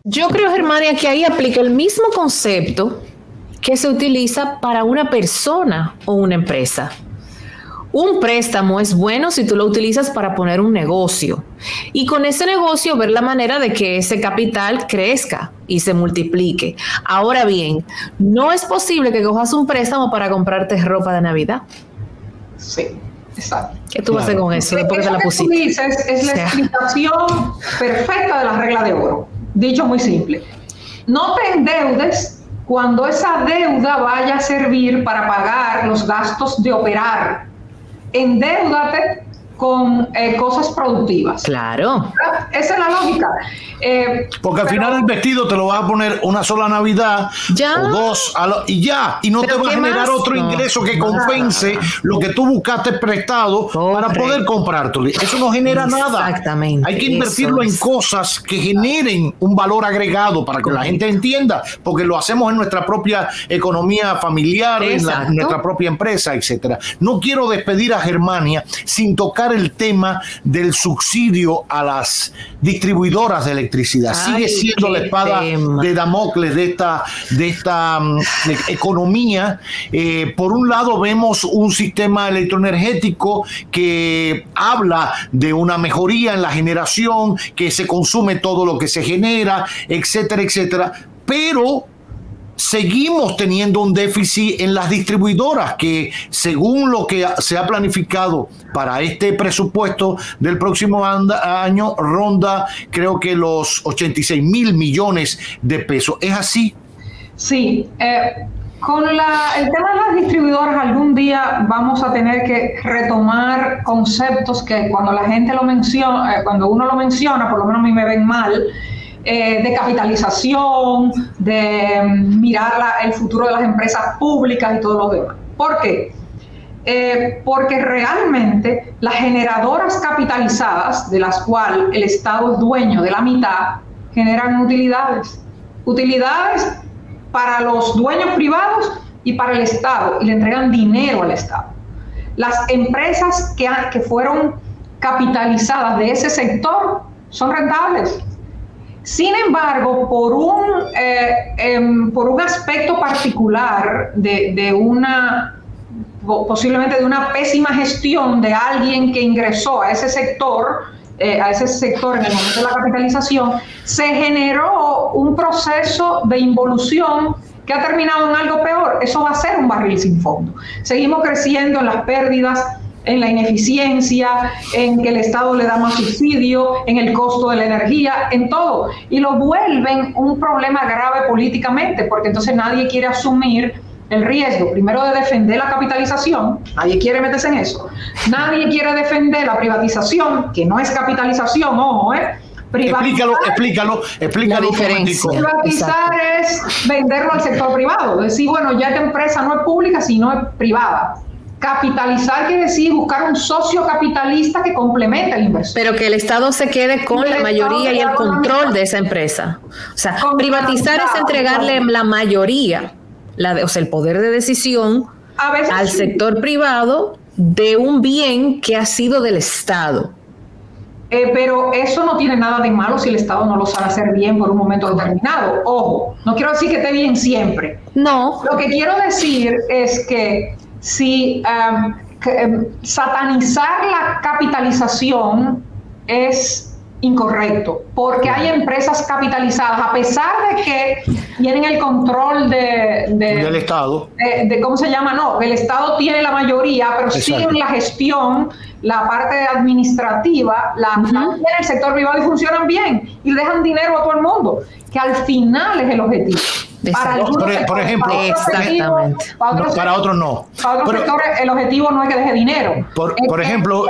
Yo creo, Germania, que ahí aplica el mismo concepto que se utiliza para una persona o una empresa. Un préstamo es bueno si tú lo utilizas para poner un negocio y con ese negocio ver la manera de que ese capital crezca y se multiplique. Ahora bien, no es posible que cojas un préstamo para comprarte ropa de Navidad. Sí, exacto. ¿Qué tú vas a hacer con eso después que te la pusiste? Tú dices es la explicación perfecta de la regla de oro. Dicho muy simple. No te endeudes cuando esa deuda vaya a servir para pagar los gastos de operar. Endeúdate con cosas productivas. Claro. Esa es la lógica. Porque al final el vestido te lo vas a poner una sola Navidad o dos y ya, y no te va a generar otro ingreso que compense lo que tú buscaste prestado para poder comprártelo. Eso no genera nada. Exactamente. Hay que invertirlo en cosas que generen un valor agregado para que la gente entienda, porque lo hacemos en nuestra propia economía familiar, en nuestra propia empresa, etcétera. No quiero despedir a Germania sin tocar el tema del subsidio a las distribuidoras de electricidad. Sigue siendo la espada de Damocles de esta economía. Por un lado vemos un sistema electroenergético que habla de una mejoría en la generación, que se consume todo lo que se genera, etcétera, etcétera, pero seguimos teniendo un déficit en las distribuidoras que, según lo que se ha planificado para este presupuesto del próximo año, ronda creo que los 86,000 millones de pesos. ¿Es así? Sí. Con el tema de las distribuidoras, algún día vamos a tener que retomar conceptos que cuando la gente lo menciona, cuando uno lo menciona, por lo menos a mí me ven mal, de capitalización, de mirar el futuro de las empresas públicas y todo lo demás. ¿Por qué? Porque realmente las generadoras capitalizadas, de las cuales el Estado es dueño de la mitad, generan utilidades. Utilidades para los dueños privados y para el Estado, y le entregan dinero al Estado. Las empresas que fueron capitalizadas de ese sector son rentables. Sin embargo, por un aspecto particular posiblemente de una pésima gestión de alguien que ingresó a ese sector en el momento de la capitalización, se generó un proceso de involución que ha terminado en algo peor. Eso va a ser un barril sin fondo. Seguimos creciendo en las pérdidas, en la ineficiencia, en que el Estado le da más subsidio, en el costo de la energía, en todo. Y lo vuelven un problema grave políticamente, porque entonces nadie quiere asumir el riesgo, primero de defender la capitalización, nadie quiere meterse en eso, nadie quiere defender la privatización, que no es capitalización, ojo, Explícalo. La diferencia. Privatizar es venderlo al sector privado, decir, bueno, ya esta empresa no es pública, sino es privada. Capitalizar quiere decir buscar un socio capitalista que complemente la inversión. Pero que el Estado se quede con la mayoría y el control de esa empresa. O sea, privatizar es entregarle la mayoría, el poder de decisión al sector privado de un bien que ha sido del Estado. Pero eso no tiene nada de malo si el Estado no lo sabe hacer bien por un momento determinado. Ojo, no quiero decir que esté bien siempre. No. Lo que quiero decir es que si satanizar la capitalización es incorrecto, porque hay empresas capitalizadas, a pesar de que tienen el control del Estado, ¿cómo se llama? No, el Estado tiene la mayoría, pero siguen la gestión, la parte administrativa, tiene el sector privado y funcionan bien y le dejan dinero a todo el mundo, que al final es el objetivo. Por ejemplo, para otros no. Para otros sectores el objetivo no es que deje dinero. Por ejemplo,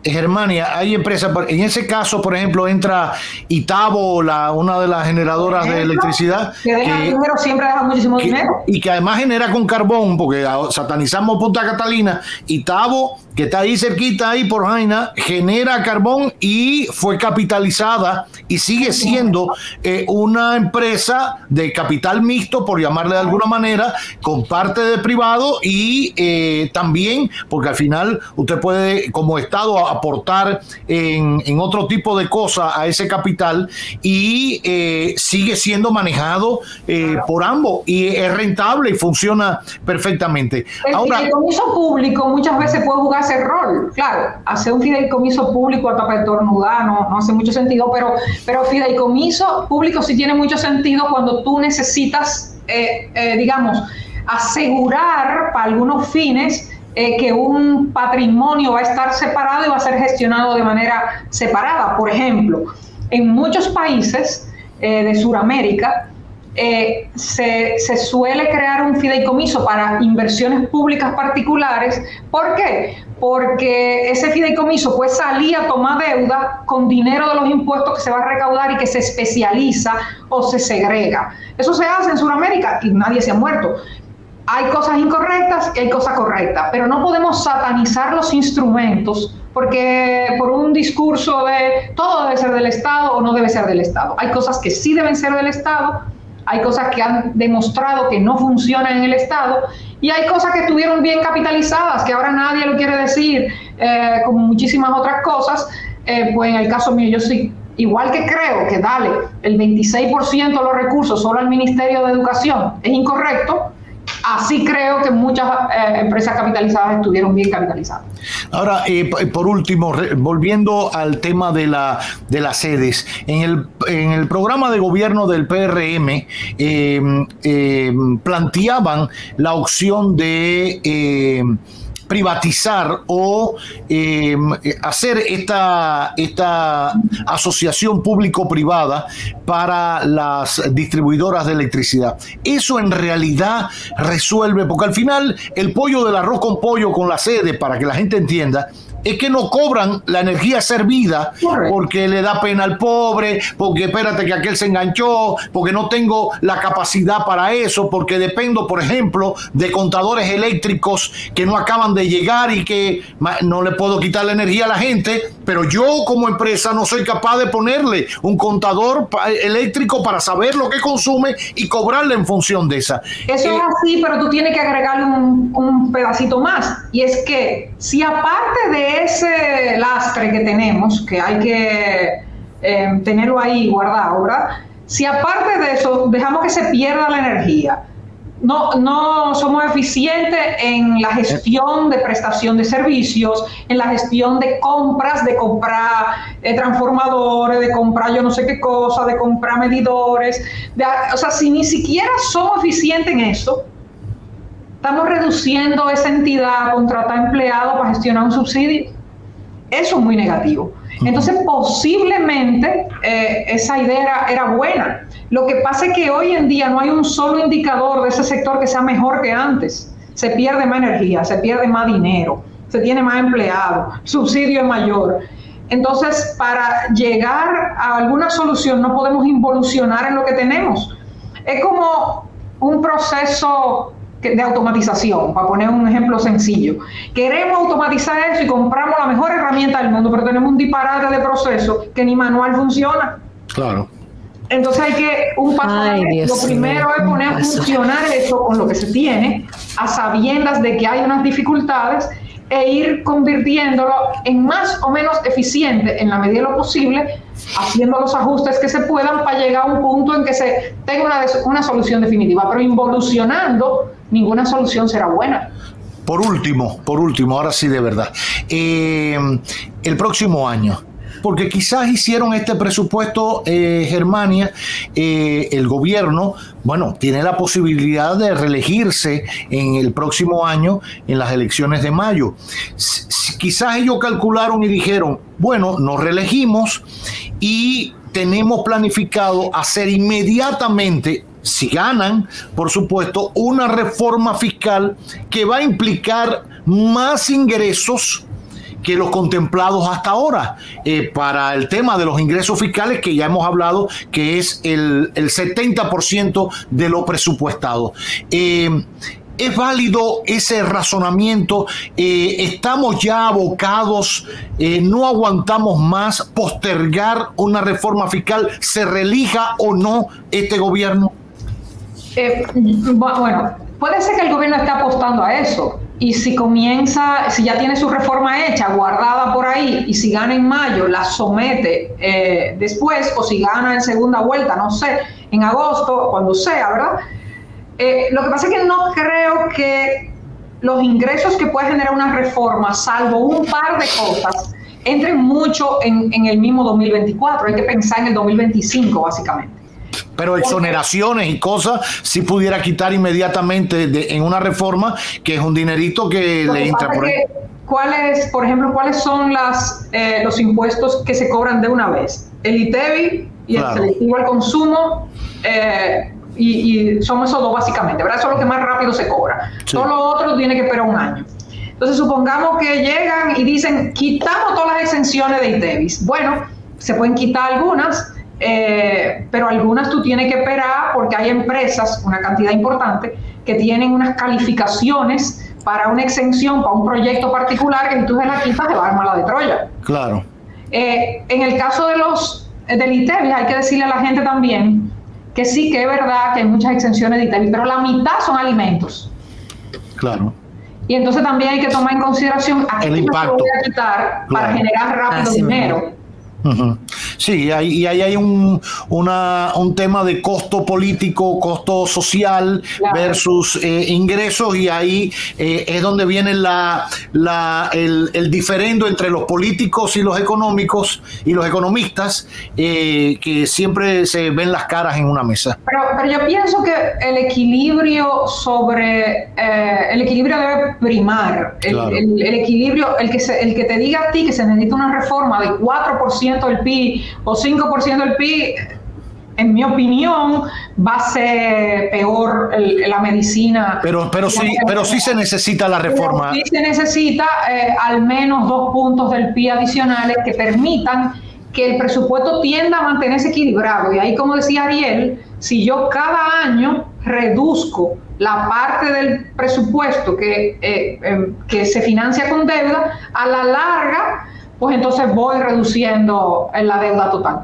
Germania, hay empresas, en ese caso, por ejemplo, entra Itabo, una de las generadoras de electricidad. Que deja dinero, siempre deja muchísimo dinero. Y que además genera con carbón, porque satanizamos Punta Catalina. Itabo, que está ahí cerquita, ahí por Jaina, genera carbón y fue capitalizada y sigue siendo una empresa de capital mixto, por llamarle de alguna manera, con parte de privado y también, porque al final usted puede como Estado aportar en otro tipo de cosas a ese capital y sigue siendo manejado por ambos y es rentable y funciona perfectamente. El fideicomiso público muchas veces puede jugar ese rol. Claro, hacer un fideicomiso público hasta para estornudar no hace mucho sentido, pero fideicomiso público sí tiene mucho sentido cuando tú necesitas, digamos, asegurar para algunos fines que un patrimonio va a estar separado y va a ser gestionado de manera separada. Por ejemplo, en muchos países de Sudamérica se suele crear un fideicomiso para inversiones públicas particulares. ¿Por qué? Porque ese fideicomiso puede salir a tomar deuda con dinero de los impuestos que se va a recaudar y que se especializa o se segrega. Eso se hace en Sudamérica y nadie se ha muerto. Hay cosas incorrectas y hay cosas correctas, pero no podemos satanizar los instrumentos porque por un discurso de todo debe ser del Estado o no debe ser del Estado. Hay cosas que sí deben ser del Estado, hay cosas que han demostrado que no funcionan en el Estado y hay cosas que estuvieron bien capitalizadas, que ahora nadie lo quiere decir, como muchísimas otras cosas. Pues en el caso mío, yo sí, igual que creo que darle el 26% de los recursos solo al Ministerio de Educación es incorrecto, así creo que muchas empresas capitalizadas estuvieron bien capitalizadas. Ahora, por último, volviendo al tema de las sedes, en el programa de gobierno del PRM planteaban la opción de privatizar o hacer esta asociación público-privada para las distribuidoras de electricidad. Eso en realidad resuelve, porque al final el pollo del arroz con pollo con la sede, para que la gente entienda, es que no cobran la energía servida porque le da pena al pobre, porque espérate que aquel se enganchó, porque no tengo la capacidad para eso, porque dependo, por ejemplo, de contadores eléctricos que no acaban de llegar y que no le puedo quitar la energía a la gente, pero yo como empresa no soy capaz de ponerle un contador eléctrico para saber lo que consume y cobrarle en función de esa. Eso es así, pero tú tienes que agregarle un pedacito más, y es que si aparte de ese lastre que tenemos, que hay que tenerlo ahí guardado, ¿verdad? Si aparte de eso dejamos que se pierda la energía, no somos eficientes en la gestión de prestación de servicios, en la gestión de compras, de comprar transformadores, de comprar yo no sé qué cosa, de comprar medidores, o sea, si ni siquiera somos eficientes en eso, estamos reduciendo esa entidad a contratar empleados para gestionar un subsidio. Eso es muy negativo. Entonces, posiblemente esa idea era buena. Lo que pasa es que hoy en día no hay un solo indicador de ese sector que sea mejor que antes. Se pierde más energía, se pierde más dinero, se tiene más empleados, subsidio es mayor. Entonces, para llegar a alguna solución no podemos involucionar en lo que tenemos. Es como un proceso de automatización, para poner un ejemplo sencillo. Queremos automatizar eso y compramos la mejor herramienta del mundo, pero tenemos un disparate de proceso que ni manual funciona. Claro. Entonces hay que un paso de lo primero es poner a funcionar eso con lo que se tiene, a sabiendas de que hay unas dificultades, e ir convirtiéndolo en más o menos eficiente en la medida de lo posible, haciendo los ajustes que se puedan para llegar a un punto en que se tenga una solución definitiva, pero involucionando, ninguna solución será buena. Por último, ahora sí de verdad, el próximo año, porque quizás hicieron este presupuesto, Germania, el gobierno, bueno, tiene la posibilidad de reelegirse en el próximo año en las elecciones de mayo. Quizás ellos calcularon y dijeron, bueno, nos reelegimos y tenemos planificado hacer inmediatamente, si ganan, por supuesto, una reforma fiscal que va a implicar más ingresos que los contemplados hasta ahora para el tema de los ingresos fiscales, que ya hemos hablado que es el 70% de lo presupuestado. ¿Es válido ese razonamiento? ¿Estamos ya abocados, no aguantamos más postergar una reforma fiscal, se reelija o no este gobierno? Bueno, puede ser que el gobierno esté apostando a eso, y si ya tiene su reforma hecha, guardada por ahí, y si gana en mayo, la somete después, o si gana en segunda vuelta, no sé, en agosto, cuando sea, ¿verdad? Lo que pasa es que no creo que los ingresos que puede generar una reforma, salvo un par de cosas, entren mucho en el mismo 2024. Hay que pensar en el 2025, básicamente. Pero exoneraciones y cosas, si pudiera quitar inmediatamente en una reforma, que es un dinerito que le entra por ahí. Por ejemplo, ¿cuáles son los impuestos que se cobran de una vez? El ITEVI y el selectivo al consumo, y son esos dos básicamente, ¿verdad? Eso es lo que más rápido se cobra. Sí. Todo lo otro tiene que esperar un año. Entonces, supongamos que llegan y dicen, quitamos todas las exenciones de ITEVIS. Bueno, se pueden quitar algunas, pero algunas tú tienes que esperar porque hay empresas, una cantidad importante, que tienen unas calificaciones para una exención, para un proyecto particular, que si tú se la quitas, te va a armar la de Troya. Claro. En el caso del ITEVIS, hay que decirle a la gente también que sí, que es verdad que hay muchas exenciones de ITEVIS, pero la mitad son alimentos. Claro. Y entonces también hay que tomar en consideración a el impacto voy a quitar para generar rápido dinero. Uh-huh. Sí, y ahí hay un tema de costo político, costo social, claro, versus ingresos, y ahí es donde viene el diferendo entre los políticos y los económicos y los economistas, que siempre se ven las caras en una mesa. Pero yo pienso que el equilibrio debe primar. Claro. El equilibrio, el que te diga a ti que se necesita una reforma de 4% del PIB o 5% del PIB, en mi opinión, va a ser peor la medicina. Pero sí se necesita la reforma. Pero sí se necesita al menos 2 puntos del PIB adicionales que permitan que el presupuesto tienda a mantenerse equilibrado. Y ahí, como decía Ariel, si yo cada año reduzco la parte del presupuesto que se financia con deuda, a la larga, pues entonces voy reduciendo la deuda total.